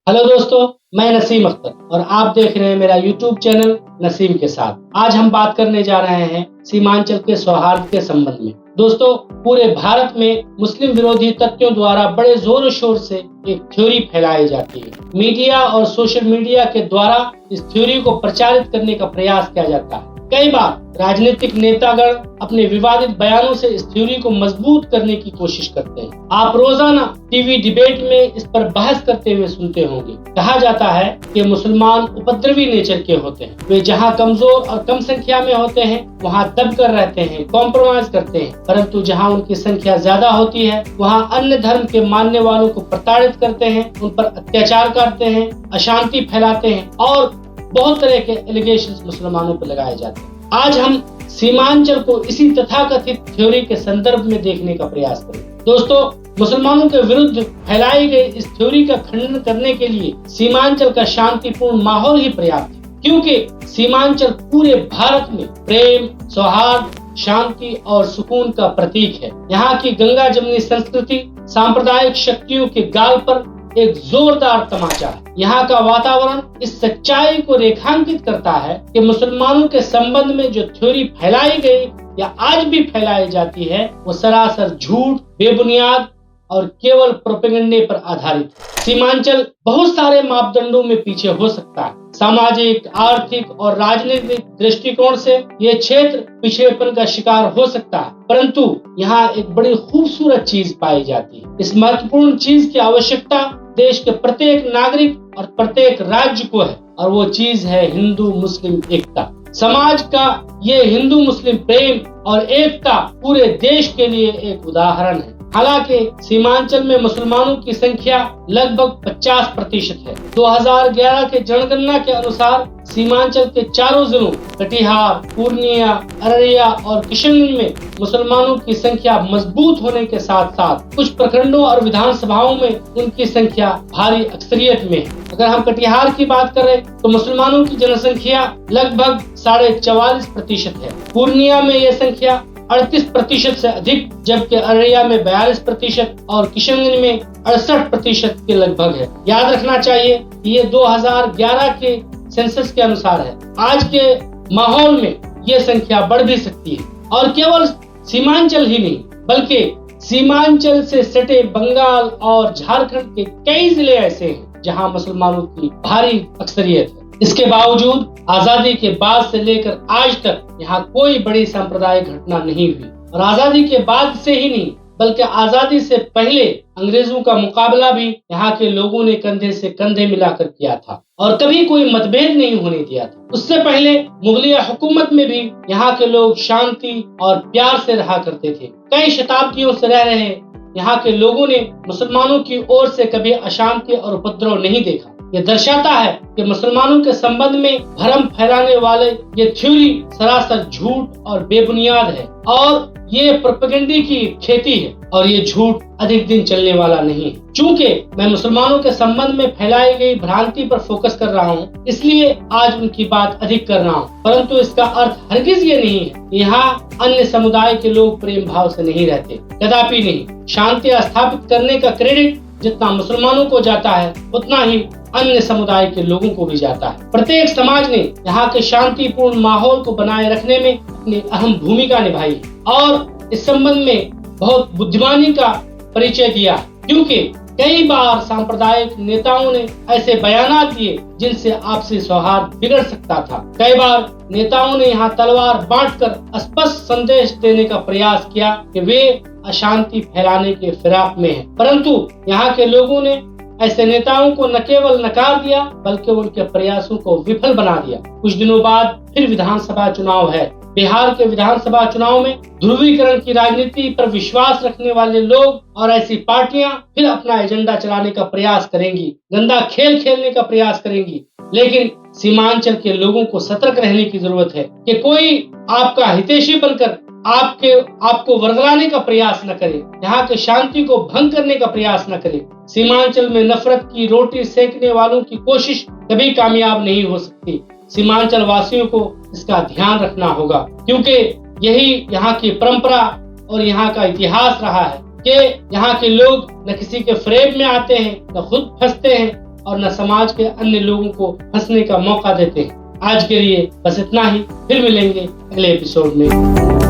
Hello दोस्तों, मैं नसीम अख्तर और आप देख रहे हैं मेरा YouTube चैनल नसीम के साथ। आज हम बात करने जा रहे हैं सीमांचल के सौहार्द के संबंध में। दोस्तों, पूरे भारत में मुस्लिम विरोधी तत्वों द्वारा बड़े जोर शोर से एक थ्योरी फैलाई जाती है। मीडिया और सोशल मीडिया के द्वारा इस थ्योरी को प्रचारित करने का प्रयास किया जाता है। कई बार राजनीतिक नेतागण अपने विवादित बयानों से इस थ्योरी को मजबूत करने की कोशिश करते हैं। आप रोजाना टीवी डिबेट में इस पर बहस करते हुए सुनते होंगे। कहा जाता है कि मुसलमान उपद्रवी नेचर के होते हैं। वे जहां कमजोर और कम संख्या में होते हैं वहां दब कर रहते हैं, कॉम्प्रोमाइज करते हैं, परंतु जहां उनकी संख्या ज्यादा होती है वहां अन्य धर्म के मानने वालों को प्रताड़ित करते हैं, उन पर अत्याचार करते हैं, अशांति फैलाते हैं और बहुत तरह के एलिगेशंस मुसलमानों पर लगाए जाते हैं। आज हम सीमांचल को इसी तथाकथित थ्योरी के संदर्भ में देखने का प्रयास करेंगे। दोस्तों, मुसलमानों के विरुद्ध फैलाई गई इस थ्योरी का खंडन करने के लिए सीमांचल का शांतिपूर्ण माहौल ही पर्याप्त है, क्योंकि सीमांचल पूरे भारत में प्रेम, सौहार्द, शांति और सुकून का प्रतीक है। यहाँ की गंगा जमुनी संस्कृति सांप्रदायिक शक्तियों के गाल पर एक जोरदार तमाचा है। यहाँ का वातावरण इस सच्चाई को रेखांकित करता है कि मुसलमानों के संबंध में जो थ्योरी फैलाई गई या आज भी फैलाई जाती है वो सरासर झूठ, बेबुनियाद और केवल प्रोपेगेंडे पर आधारित है। सीमांचल बहुत सारे मापदंडों में पीछे हो सकता है। सामाजिक, आर्थिक और राजनीतिक दृष्टिकोण से ये क्षेत्र पिछड़ेपन का शिकार हो सकता है, परंतु यहाँ एक बड़ी खूबसूरत चीज पाई जाती है। इस महत्वपूर्ण चीज की आवश्यकता देश के प्रत्येक नागरिक और प्रत्येक राज्य को है, और वो चीज है हिंदू मुस्लिम एकता। समाज का ये हिंदू मुस्लिम प्रेम और एकता पूरे देश के लिए एक उदाहरण है। हालांकि सीमांचल में मुसलमानों की संख्या लगभग 50% है। 2011 के जनगणना के अनुसार सीमांचल के चारों जिलों कटिहार, पूर्णिया, अररिया और किशनगंज में मुसलमानों की संख्या मजबूत होने के साथ साथ कुछ प्रखंडों और विधानसभाओं में उनकी संख्या भारी अक्सरियत में है। अगर हम कटिहार की बात करें तो मुसलमानों की जनसंख्या लगभग 44.5% है। पूर्णिया में यह संख्या 38% से अधिक, जबकि अररिया में 42% और किशनगंज में 68% के लगभग है। याद रखना चाहिए कि ये 2011 के सेंसस के अनुसार है। आज के माहौल में ये संख्या बढ़ भी सकती है, और केवल सीमांचल ही नहीं बल्कि सीमांचल से सटे बंगाल और झारखंड के कई जिले ऐसे हैं जहां मुसलमानों की भारी अक्सरियत है। इसके बावजूद आजादी के बाद से लेकर आज तक यहाँ कोई बड़ी सांप्रदायिक घटना नहीं हुई, और आजादी के बाद से ही नहीं बल्कि आजादी से पहले अंग्रेजों का मुकाबला भी यहाँ के लोगों ने कंधे से कंधे मिलाकर किया था और कभी कोई मतभेद नहीं होने दिया था। उससे पहले मुगलिया हुकूमत में भी यहाँ के लोग शांति और प्यार से रहा करते थे। कई शताब्दियों से रह रहे यहाँ के लोगों ने मुसलमानों की ओर से कभी अशांति और उपद्रव नहीं देखा। ये दर्शाता है कि मुसलमानों के संबंध में भ्रम फैलाने वाले ये थ्योरी सरासर झूठ और बेबुनियाद है, और ये प्रोपेगेंडे की खेती है, और ये झूठ अधिक दिन चलने वाला नहीं है। चूंकि मैं मुसलमानों के संबंध में फैलाई गई भ्रांति पर फोकस कर रहा हूँ, इसलिए आज उनकी बात अधिक कर रहा हूँ, परंतु इसका अर्थ हरगिज ये नहीं है कि यहाँ अन्य समुदाय के लोग प्रेम भाव से नहीं रहते, कदापि नहीं। शांति स्थापित करने का क्रेडिट जितना मुसलमानों को जाता है उतना ही अन्य समुदाय के लोगों को भी जाता है। प्रत्येक समाज ने यहाँ के शांतिपूर्ण माहौल को बनाए रखने में अपनी अहम भूमिका निभाई है और इस संबंध में बहुत बुद्धिमानी का परिचय दिया, क्योंकि कई बार सांप्रदायिक नेताओं ने ऐसे बयान दिए जिनसे आपसी सौहार्द बिगड़ सकता था। कई बार नेताओं ने यहाँ तलवार बांटकर स्पष्ट संदेश देने का प्रयास किया कि वे अशांति फैलाने के फिराक में हैं, परंतु यहाँ के लोगों ने ऐसे नेताओं को न केवल नकार दिया बल्कि उनके प्रयासों को विफल बना दिया। कुछ दिनों बाद फिर विधानसभा चुनाव है। बिहार के विधानसभा चुनाव में ध्रुवीकरण की राजनीति पर विश्वास रखने वाले लोग और ऐसी पार्टियां फिर अपना एजेंडा चलाने का प्रयास करेंगी, गंदा खेल खेलने का प्रयास करेंगी। लेकिन सीमांचल के लोगों को सतर्क रहने की जरूरत है कि कोई आपका हितैषी बनकर आपको वर्गलाने का प्रयास न करे, यहाँ के शांति को भंग करने का प्रयास न करे। सीमांचल में नफरत की रोटी सेकने वालों की कोशिश कभी कामयाब नहीं हो सकती। सीमांचल वासियों को इसका ध्यान रखना होगा, क्योंकि यही यहाँ की परंपरा और यहाँ का इतिहास रहा है कि यहाँ के लोग न किसी के फ्रेब में आते हैं, न खुद फंसते हैं, और न समाज के अन्य लोगों को हंसने का मौका देते हैं। आज के लिए बस इतना ही, फिर मिलेंगे अगले एपिसोड में।